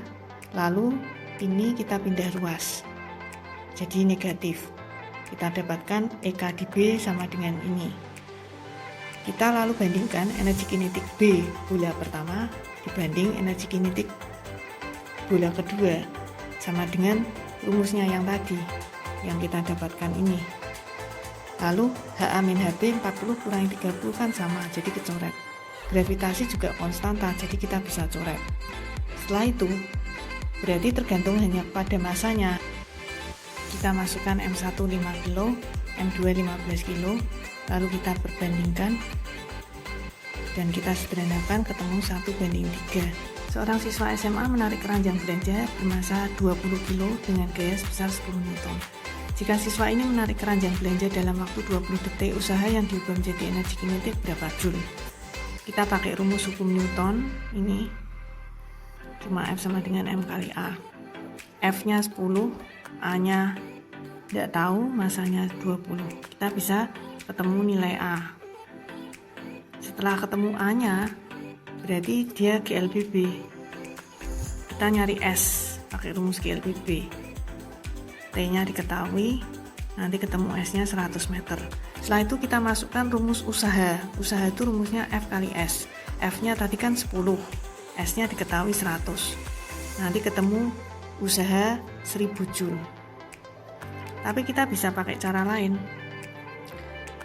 lalu ini kita pindah ruas. Jadi negatif. Kita dapatkan EK di B sama dengan ini. Kita lalu bandingkan energi kinetik B bola pertama dibanding energi kinetik bola kedua, sama dengan rumusnya yang tadi yang kita dapatkan ini. Lalu HA-HB 40 kurangi 30 kan sama, jadi kecoret. Gravitasi juga konstanta, jadi kita bisa coret. Setelah itu berarti tergantung hanya pada masanya. Kita masukkan M1 5 kg, M2 15 kg, lalu kita perbandingkan dan kita sederhanakan ketemu 1:3. Seorang siswa SMA menarik keranjang belanja bermassa 20 kg dengan gaya sebesar 10 Newton. Jika siswa ini menarik keranjang belanja dalam waktu 20 detik, usaha yang diubah menjadi energi kinetik berapa Joule? Kita pakai rumus hukum Newton ini, cuma F sama dengan M kali A. F-nya 10, A-nya tidak tahu, masanya 20. Kita bisa ketemu nilai A. Setelah ketemu A-nya, berarti dia GLBB. Kita nyari S pakai rumus GLBB. T-nya diketahui, nanti ketemu S-nya 100 meter. Setelah itu kita masukkan rumus usaha. Usaha itu rumusnya F kali S. F-nya tadi kan 10, S-nya diketahui 100. Nanti ketemu usaha 1000 Joule. Tapi kita bisa pakai cara lain.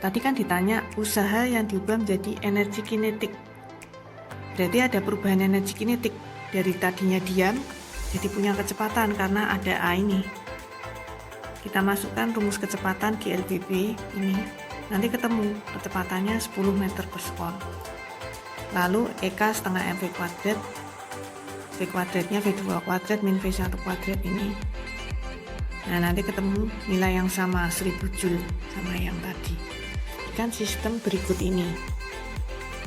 Tadi kan ditanya usaha yang diubah menjadi energi kinetik. Berarti ada perubahan energi kinetik. Dari tadinya diam, jadi punya kecepatan karena ada A ini. Kita masukkan rumus kecepatan GLBB ini, nanti ketemu kecepatannya 10 meter per sekon. Lalu EK setengah MV kuadrat, V kuadratnya V2 kuadrat min V1 kuadrat ini. Nah, nanti ketemu nilai yang sama 1000 Joule sama yang tadi. Kan sistem berikut ini.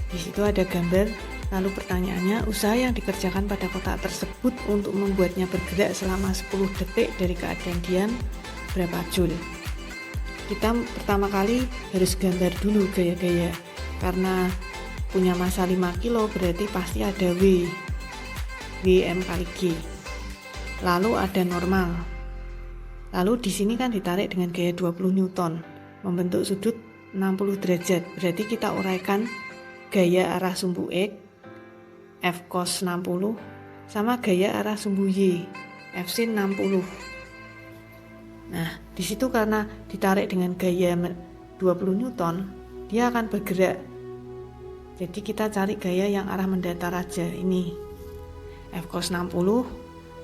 Di situ ada gambar, lalu pertanyaannya usaha yang dikerjakan pada kotak tersebut untuk membuatnya bergerak selama 10 detik dari keadaan diam berapa Joule. Kita pertama kali harus gambar dulu gaya-gaya, karena punya massa 5 kg berarti pasti ada WM kali G, lalu ada normal, lalu di sini kan ditarik dengan gaya 20 Newton membentuk sudut 60 derajat. Berarti kita uraikan gaya arah sumbu X F cos 60 sama gaya arah sumbu Y F sin 60. Nah, di situ karena ditarik dengan gaya 20 Newton, dia akan bergerak. Jadi kita cari gaya yang arah mendatar aja. Ini F cos 60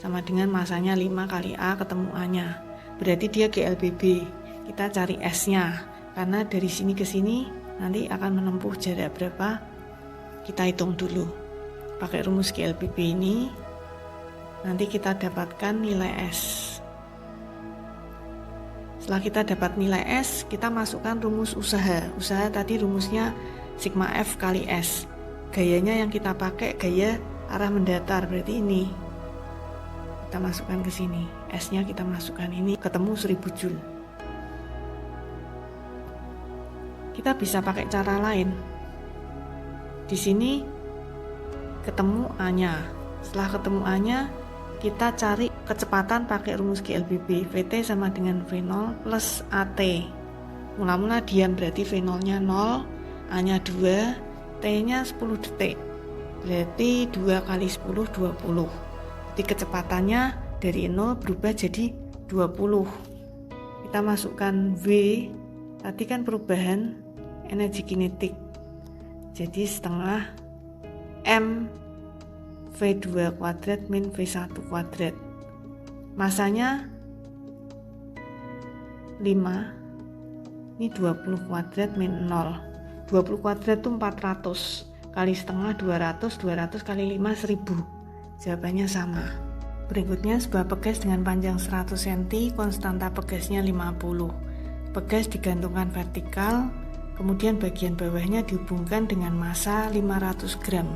sama dengan masanya 5 kali A ketemu A-nya. Berarti dia GLBB. Kita cari S-nya. Karena dari sini ke sini nanti akan menempuh jarak berapa? Kita hitung dulu. Pakai rumus GLBB ini nanti kita dapatkan nilai S. Setelah kita dapat nilai S, kita masukkan rumus usaha. Usaha tadi rumusnya sigma F kali S. Gayanya yang kita pakai gaya arah mendatar, berarti ini. Kita masukkan ke sini. S-nya kita masukkan ini, ketemu 1000 Joule. Kita bisa pakai cara lain. Di sini ketemu A-nya. Setelah ketemu A-nya, kita cari kecepatan pakai rumus GLBB. VT sama dengan V0 plus AT. Mula-mula diam berarti V0-nya 0, A-nya 2, T-nya 10 detik. Berarti 2 kali 10, 20. Jadi kecepatannya dari 0 berubah jadi 20. Kita masukkan V, tadi kan perubahan energi kinetik. Jadi setengah M V2 kuadrat min V1 kuadrat. Masanya 5, ini 20 kuadrat min 0. 20 kuadrat itu 400, kali setengah 200, 200 kali 5 1000. Jawabannya sama. Berikutnya sebuah pegas dengan panjang 100 cm, konstanta pegasnya 50. Pegas digantungkan vertikal, kemudian bagian bawahnya dihubungkan dengan massa 500 gram.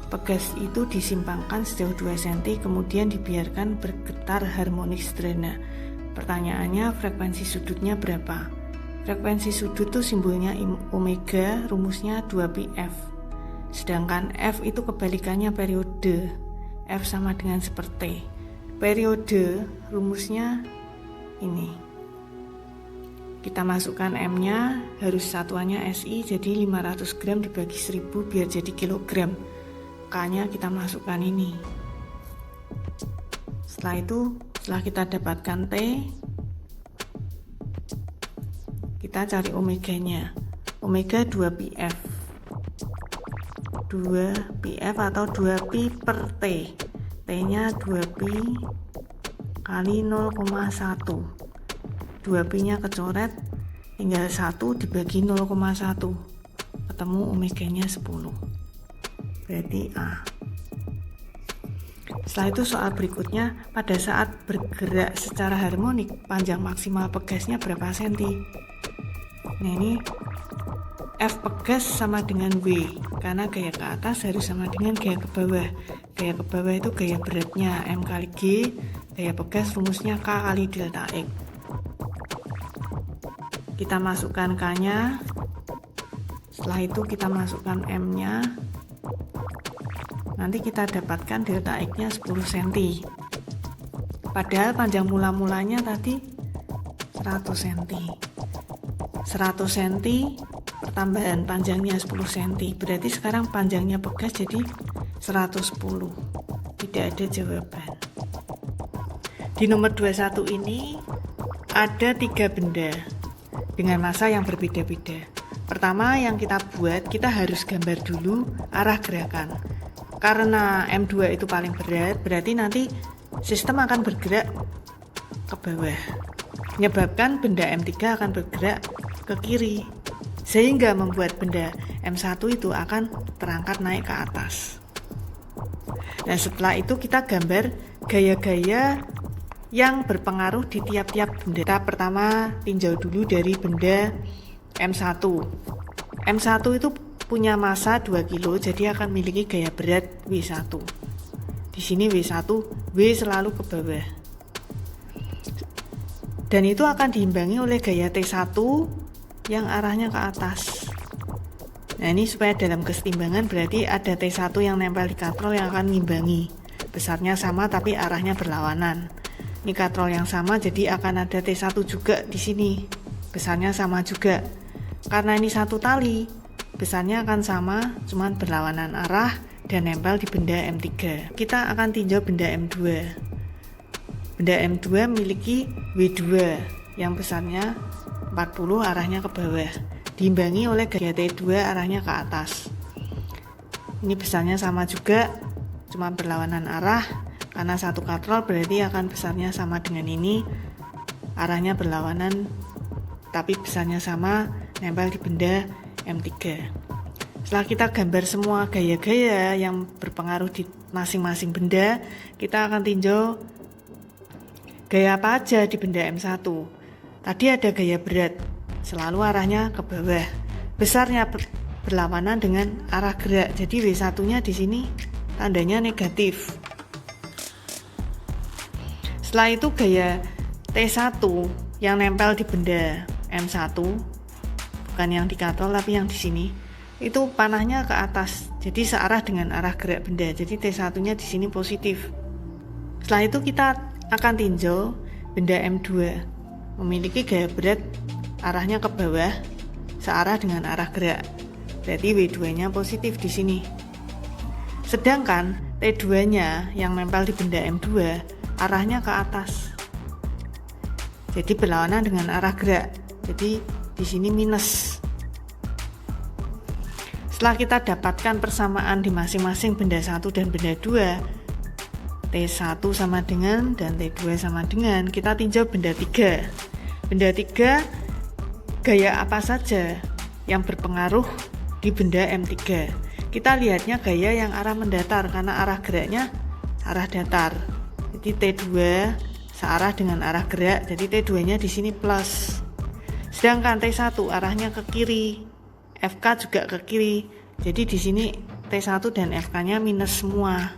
Pegas itu disimpangkan sejauh 2 cm kemudian dibiarkan bergetar harmonik sederhana. Pertanyaannya, frekuensi sudutnya berapa? Frekuensi sudut itu simbolnya omega, rumusnya 2πf. Sedangkan F itu kebalikannya periode. F sama dengan seperti periode, rumusnya ini. Kita masukkan M-nya, harus satuannya SI, jadi 500 gram dibagi 1000 biar jadi kilogram. K-nya kita masukkan ini. Setelah itu, setelah kita dapatkan T, kita cari omeganya. Omega 2πf. 2πf atau 2pi per T. T-nya 2pi kali 0,1. 2pi-nya kecoret, tinggal 1 dibagi 0,1. Ketemu omeganya 10. Berarti A. Setelah itu soal berikutnya, pada saat bergerak secara harmonik, panjang maksimal pegasnya berapa senti? Nah ini F pegas sama dengan W, karena gaya ke atas harus sama dengan gaya ke bawah. Gaya ke bawah itu gaya beratnya M kali G, gaya pegas rumusnya K kali delta X. Kita masukkan K-nya, setelah itu kita masukkan M-nya, nanti kita dapatkan delta X-nya 10 cm. Padahal panjang mula-mulanya tadi 100 cm. 100 cm pertambahan panjangnya 10 cm. Berarti sekarang panjangnya pegas jadi 110. Tidak ada jawaban. Di nomor 21 ini ada 3 benda dengan massa yang berbeda-beda. Pertama yang kita buat, kita harus gambar dulu arah gerakan. Karena M2 itu paling berat, berarti nanti sistem akan bergerak ke bawah, menyebabkan benda M3 akan bergerak ke kiri, sehingga membuat benda M1 itu akan terangkat naik ke atas. Dan setelah itu kita gambar gaya-gaya yang berpengaruh di tiap-tiap benda. Kita pertama tinjau dulu dari benda M1. M1 itu punya massa 2 kg, jadi akan memiliki gaya berat W1. Di sini W1, W selalu ke bawah. Dan itu akan diimbangi oleh gaya T1 yang arahnya ke atas. Nah ini supaya dalam kesetimbangan berarti ada T1 yang nempel di katrol yang akan mengimbangi. Besarnya sama tapi arahnya berlawanan. Ini katrol yang sama jadi akan ada T1 juga di sini. Besarnya sama juga. Karena ini satu tali, besarnya akan sama, cuman berlawanan arah dan nempel di benda M3. Kita akan tinjau benda M2. Benda M2 memiliki W2 yang besarnya 40, arahnya ke bawah, diimbangi oleh gaya T2 arahnya ke atas. Ini besarnya sama juga, cuma berlawanan arah. Karena satu katrol berarti akan besarnya sama dengan ini, arahnya berlawanan tapi besarnya sama, nempel di benda M3. Setelah kita gambar semua gaya-gaya yang berpengaruh di masing-masing benda, kita akan tinjau gaya apa aja di benda M1. Tadi ada gaya berat, selalu arahnya ke bawah. Besarnya berlawanan dengan arah gerak, jadi W1-nya di sini tandanya negatif. Setelah itu gaya T1 yang nempel di benda M1, bukan yang di katrol tapi yang di sini, itu panahnya ke atas, jadi searah dengan arah gerak benda. Jadi T1-nya di sini positif. Setelah itu kita akan tinjau benda M2 memiliki gaya berat arahnya ke bawah, searah dengan arah gerak. Berarti W2-nya positif di sini. Sedangkan T2-nya yang nempel di benda M2 arahnya ke atas. Jadi berlawanan dengan arah gerak. Jadi di sini minus. Setelah kita dapatkan persamaan di masing-masing benda 1 dan benda 2, T1 sama dengan dan T2 sama dengan, kita tinjau benda 3. Benda 3 gaya apa saja yang berpengaruh di benda M3. Kita lihatnya gaya yang arah mendatar karena arah geraknya arah datar. Jadi T2 searah dengan arah gerak, jadi T2-nya di sini plus. Sedangkan T1 arahnya ke kiri, FK juga ke kiri, jadi di sini T1 dan FK-nya minus semua.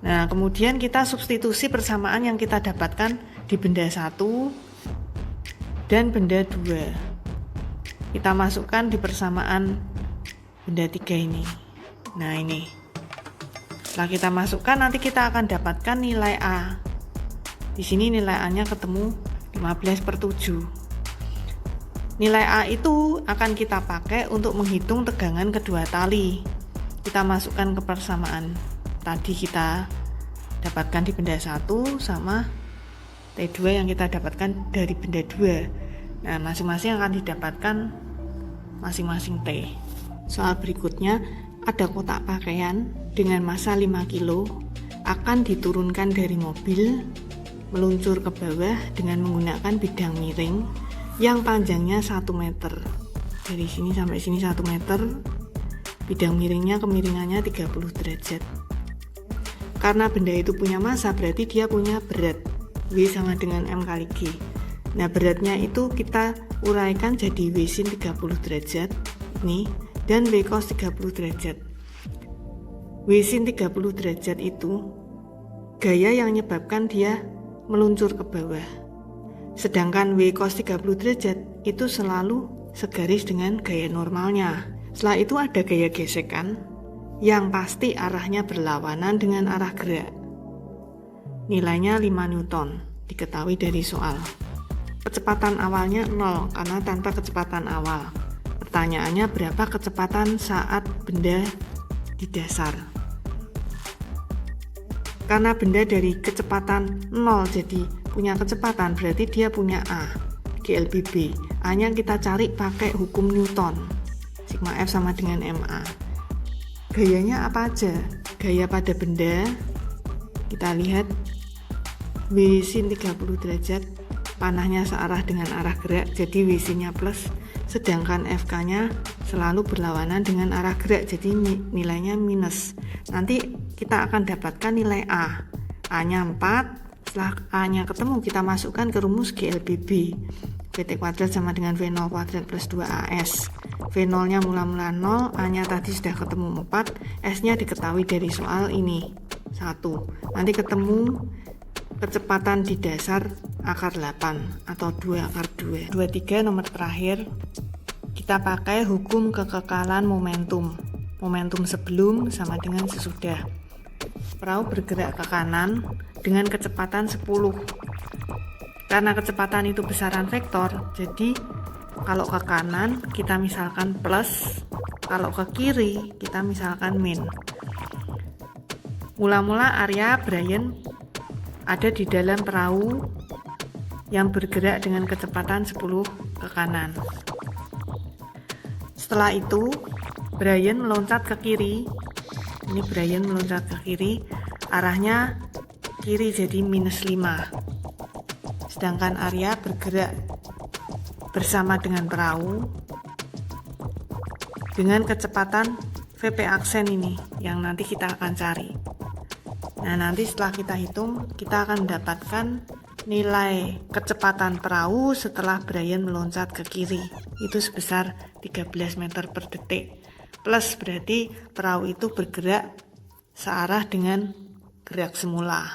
Nah, kemudian kita substitusi persamaan yang kita dapatkan di benda 1 dan benda 2. Kita masukkan di persamaan benda 3 ini. Nah, ini. Setelah kita masukkan, nanti kita akan dapatkan nilai A. Di sini nilai A-nya ketemu 15/7. Nilai A itu akan kita pakai untuk menghitung tegangan kedua tali. Kita masukkan ke persamaan tadi kita dapatkan di benda 1 sama T2 yang kita dapatkan dari benda 2. Nah, masing-masing akan didapatkan masing-masing T. Soal berikutnya, ada kotak pakaian dengan massa 5 kg akan diturunkan dari mobil meluncur ke bawah dengan menggunakan bidang miring yang panjangnya 1 meter. Dari sini sampai sini 1 meter. Bidang miringnya kemiringannya 30 derajat. Karena benda itu punya massa, berarti dia punya berat. W sama dengan M kali G. Nah, beratnya itu kita uraikan jadi W sin 30 derajat ini dan W cos 30 derajat. W sin 30 derajat itu gaya yang menyebabkan dia meluncur ke bawah. Sedangkan W cos 30 derajat itu selalu segaris dengan gaya normalnya. Setelah itu ada gaya gesekan yang pasti arahnya berlawanan dengan arah gerak. Nilainya 5 Newton, diketahui dari soal. Kecepatan awalnya 0 karena tanpa kecepatan awal. Pertanyaannya berapa kecepatan saat benda di dasar? Karena benda dari kecepatan 0 jadi punya kecepatan, berarti dia punya A, GLBB. A-nya kita cari pakai hukum Newton. Sigma F sama dengan MA. Gayanya apa aja? Gaya pada benda, kita lihat W sin 30 derajat, panahnya searah dengan arah gerak, jadi W sin-nya plus, sedangkan FK-nya selalu berlawanan dengan arah gerak, jadi nilainya minus. Nanti kita akan dapatkan nilai A. A-nya 4, setelah A-nya ketemu kita masukkan ke rumus GLBB. VT kuadrat sama dengan V0 kuadrat plus 2AS. V0-nya mula-mula 0, A-nya tadi sudah ketemu 4, S-nya diketahui dari soal ini 1. Nanti ketemu kecepatan di dasar akar 8 atau 2 akar 2. 23 nomor terakhir, kita pakai hukum kekekalan momentum. Momentum sebelum sama dengan sesudah. Perahu bergerak ke kanan dengan kecepatan 10. Karena kecepatan itu besaran vektor, jadi kalau ke kanan kita misalkan plus, kalau ke kiri kita misalkan min. Mula-mula area Brian ada di dalam perahu yang bergerak dengan kecepatan 10 ke kanan. Setelah itu Brian meloncat ke kiri. Ini Brian meloncat ke kiri, arahnya kiri jadi minus 5. Sedangkan area bergerak bersama dengan perahu dengan kecepatan VP aksen ini yang nanti kita akan cari. Nah, nanti setelah kita hitung, kita akan mendapatkan nilai kecepatan perahu setelah Brian meloncat ke kiri. Itu sebesar 13 meter per detik. Plus berarti perahu itu bergerak searah dengan gerak semula.